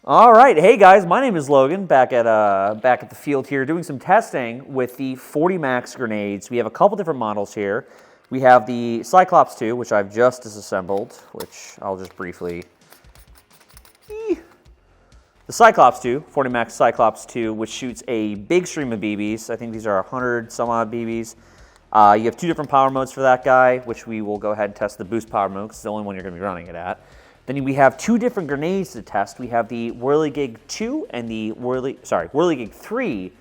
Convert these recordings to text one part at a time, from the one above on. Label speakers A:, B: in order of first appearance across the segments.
A: All right, hey guys, my name is Logan. Back at the field here, doing some testing with the 40 Max grenades. We have a couple different models here. We have the Cyclops II, which I've just disassembled, which I'll just briefly. The Cyclops II, 40 Max Cyclops II, which shoots a big stream of BBs. I think these are 100 some odd BBs. You have two different power modes for that guy, which we will go ahead and test the boost power mode, because it's the only one you're going to be running it at. Then we have two different grenades to test. We have the Whirligig 2 and the Whirligig 3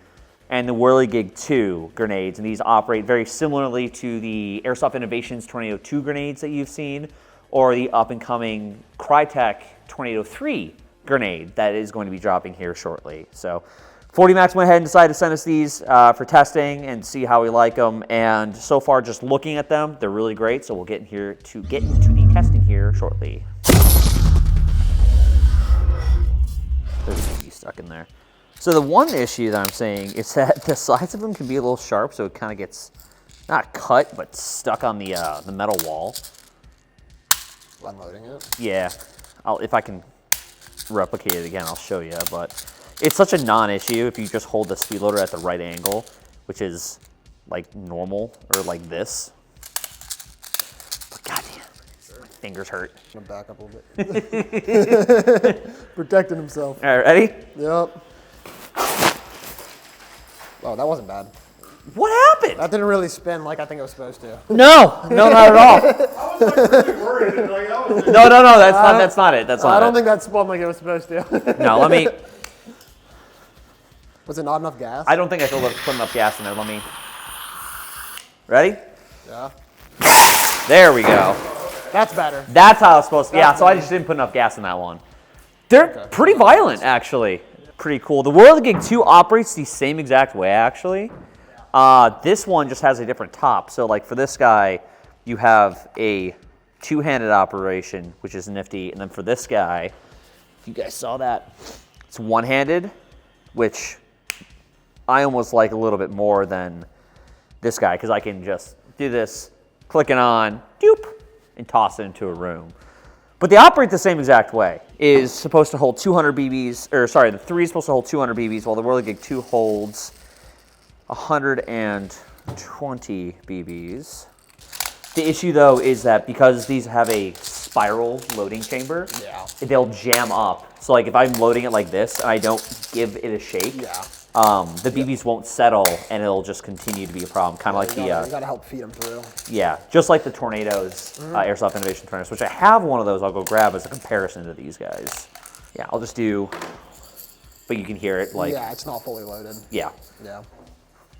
A: and the Whirligig 2 grenades. And these operate very similarly to the Airsoft Innovations Tornado 2 grenades that you've seen, or the up-and-coming Crytek Tornado 3 grenade that is going to be dropping here shortly. So 40 Max went ahead and decided to send us these for testing and see how we like them. And so far, just looking at them, they're really great. So we'll get into the testing here shortly. There's a BB stuck in there. So the one issue that I'm seeing is that the sides of them can be a little sharp, so it kind of gets not cut, but stuck on the metal wall.
B: Unloading it?
A: Yeah, if I can replicate it again, I'll show you. But it's such a non-issue if you just hold the speed loader at the right angle, which is like normal or like this. But goddamn. Fingers hurt.
B: I'm gonna back up a little bit. Protecting himself.
A: All right, ready?
B: Yep. Oh, that wasn't bad.
A: What happened?
B: That didn't really spin like I think it was supposed to.
A: No, not at all.
C: I was like really worried. Like,
A: No, that's not it. That's not it.
B: I don't think that spun like it was supposed to.
A: No, let me.
B: Was it not enough gas?
A: I don't think I could put enough gas in there. Let me. Ready?
B: Yeah.
A: There we go.
B: That's better.
A: That's how it's supposed to. Yeah, so I just didn't put enough gas in that one. They're pretty violent, actually. Pretty cool. The Whirligig 2 operates the same exact way, actually. This one just has a different top. So, like for this guy, you have a two-handed operation, which is nifty. And then for this guy, you guys saw that, it's one-handed, which I almost like a little bit more than this guy, because I can just do this, click it on, doop, and toss it into a room. But they operate the same exact way. Is supposed to hold 200 BBs, or sorry, the 3 is supposed to hold 200 BBs, while the Whirligig 2 holds 120 BBs. The issue, though, is that because these have a spiral loading chamber, they'll jam up. So, like, if I'm loading it like this and I don't give it a shake, the BBs won't settle and it'll just continue to be a problem. Kind of like
B: you gotta help feed them through.
A: Yeah, just like the Tornadoes, Airsoft Innovation Tornadoes, which I have one of those. I'll go grab as a comparison to these guys. Yeah, I'll just do. But you can hear it like.
B: Yeah, it's not fully loaded.
A: Yeah.
B: Yeah.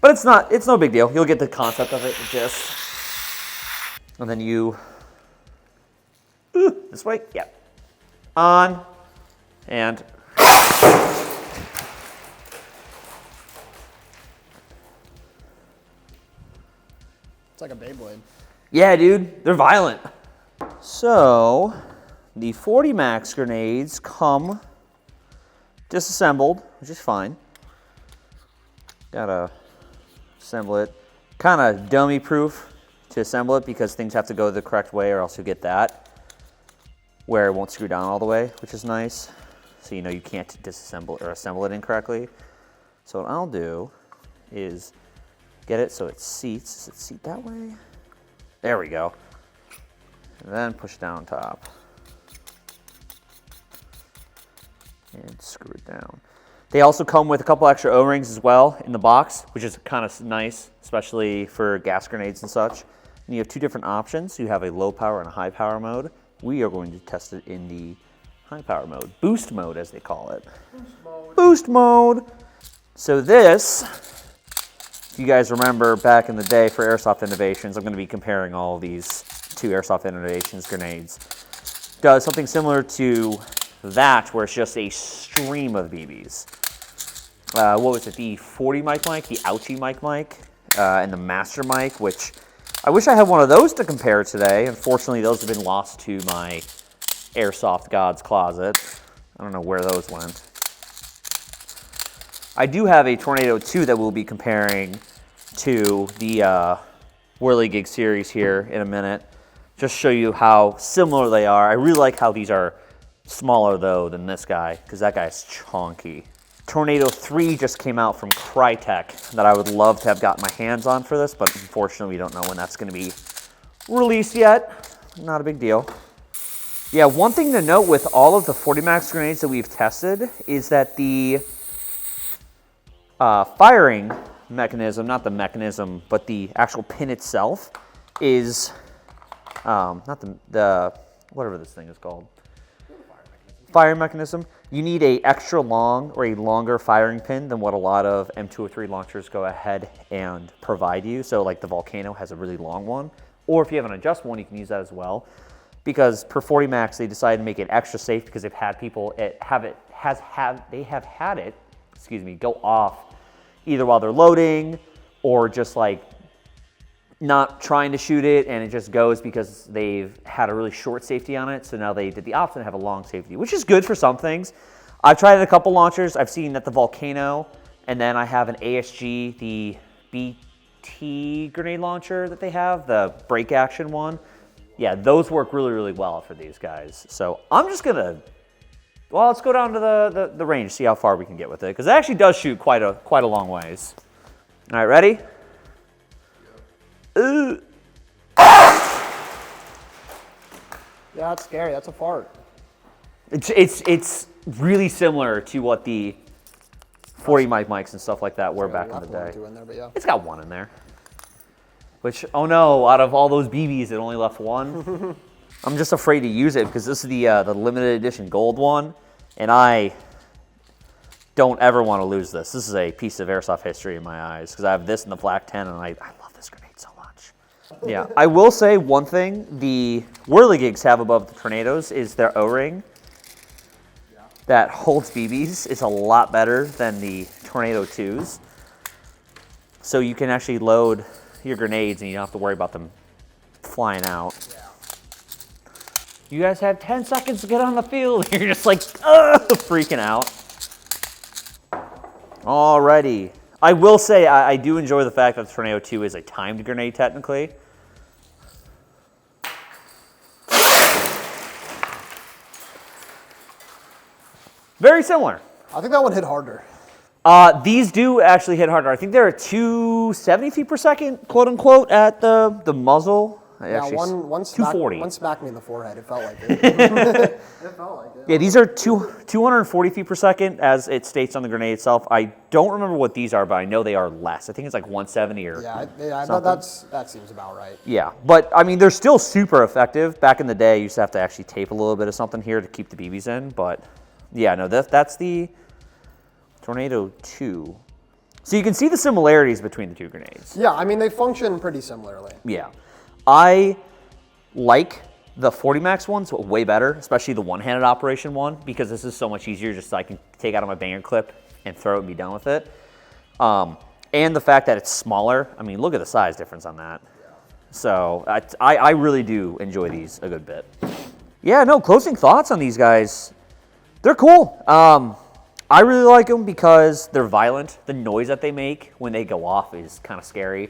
A: But it's not. It's no big deal. You'll get the concept of it. Just. And then you. This way. Yeah. On. And.
B: It's like a Beyblade.
A: Yeah, dude, they're violent. So, the 40 Max grenades come disassembled, which is fine. Gotta assemble it. Kind of dummy proof to assemble it because things have to go the correct way or else you'll get that, where it won't screw down all the way, which is nice. So you know you can't disassemble or assemble it incorrectly. So what I'll do is get it so it seats. Does it seat that way? There we go. And then push it down on top. And screw it down. They also come with a couple extra O-rings as well in the box, which is kind of nice, especially for gas grenades and such. And you have two different options. You have a low power and a high power mode. We are going to test it in the high power mode. Boost mode, as they call it. Boost mode. So this, if you guys remember back in the day for Airsoft Innovations, I'm going to be comparing all of these two Airsoft Innovations grenades. Does something similar to that, where it's just a stream of BBs. What was it? The 40 mic, the Ouchie mic, and the Master mic, which I wish I had one of those to compare today. Unfortunately, those have been lost to my Airsoft God's closet. I don't know where those went. I do have a Tornado 2 that we'll be comparing to the Whirligig series here in a minute. Just show you how similar they are. I really like how these are smaller though than this guy because that guy's chunky. Tornado 3 just came out from Crytek that I would love to have gotten my hands on for this, but unfortunately we don't know when that's going to be released yet. Not a big deal. Yeah, one thing to note with all of the 40 max grenades that we've tested is that the firing mechanism, not the mechanism, but the actual pin itself is not the whatever this thing is called. Fire mechanism. You need a extra long or a longer firing pin than what a lot of M203 launchers go ahead and provide you. So like the Volcano has a really long one, or if you have an adjustable one, you can use that as well. Because per 40 max, they decided to make it extra safe because they've had people go off either while they're loading or just like not trying to shoot it, and it just goes because they've had a really short safety on it. So now they did the opposite and have a long safety, which is good for some things. I've tried it a couple launchers. I've seen that the Volcano, and then I have an ASG, the BT grenade launcher that they have, the break action one. Yeah, those work really, really well for these guys. So I'm just gonna, well, let's go down to the range, see how far we can get with it, because it actually does shoot quite a long ways. All right, ready?
B: Yeah, that's scary. That's a fart.
A: It's really similar to what the 40 mic mics and stuff like that were back in the day.
B: In there, but yeah.
A: It's got one in there. Which, oh no, out of all those BBs, it only left one. I'm just afraid to use it because this is the limited edition gold one, and I don't ever want to lose this. This is a piece of Airsoft history in my eyes because I have this in the Black 10, and I love this grenade so much. Yeah, I will say one thing the Whirligigs have above the Tornadoes is their O-ring that holds BBs is a lot better than the Tornado 2s. So you can actually load your grenades and you don't have to worry about them flying out. Yeah. You guys have 10 seconds to get on the field. You're just like, freaking out. Alrighty. I will say I do enjoy the fact that the Tornado 2 is a timed grenade technically. Very similar.
B: I think that one hit harder.
A: These do actually hit harder. I think they're at 270 feet per second, quote unquote, at the muzzle.
B: Yeah,
A: actually,
B: one
A: 240.
B: One smacked me in the forehead. It felt like it. It felt like it.
A: Yeah, these are 240 feet per second, as it states on the grenade itself. I don't remember what these are, but I know they are less. I think it's like 170 or
B: that seems about right.
A: Yeah, but I mean, they're still super effective. Back in the day, you used to have to actually tape a little bit of something here to keep the BBs in, but yeah, no, that's the Tornado 2. So you can see the similarities between the two grenades.
B: Yeah, I mean, they function pretty similarly.
A: Yeah. I like the 40 max ones way better, especially the one-handed operation one, because this is so much easier. Just so I can take out of my banger clip and throw it and be done with it. And the fact that it's smaller. I mean, look at the size difference on that. Yeah. So I really do enjoy these a good bit. Yeah, no, closing thoughts on these guys. They're cool. I really like them because they're violent. The noise that they make when they go off is kind of scary.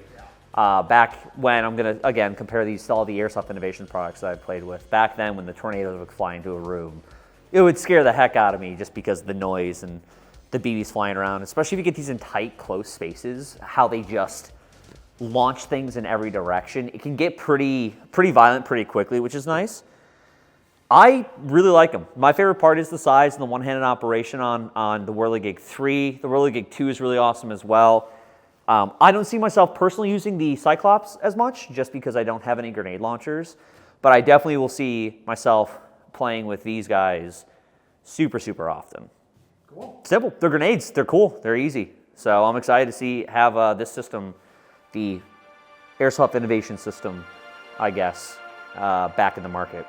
A: Back when, I'm going to, again, compare these to all the Airsoft Innovation products that I've played with. Back then, when the tornadoes would fly into a room, it would scare the heck out of me just because of the noise and the BBs flying around, especially if you get these in tight, close spaces, how they just launch things in every direction. It can get pretty violent pretty quickly, which is nice. I really like them. My favorite part is the size and the one-handed operation on the Whirligig 3. The Whirligig 2 is really awesome as well. I don't see myself personally using the Cyclops as much just because I don't have any grenade launchers, but I definitely will see myself playing with these guys super, super often. Cool. Simple. They're grenades. They're cool. They're easy. So I'm excited to have this system, the Airsoft Innovation System, I guess, back in the market.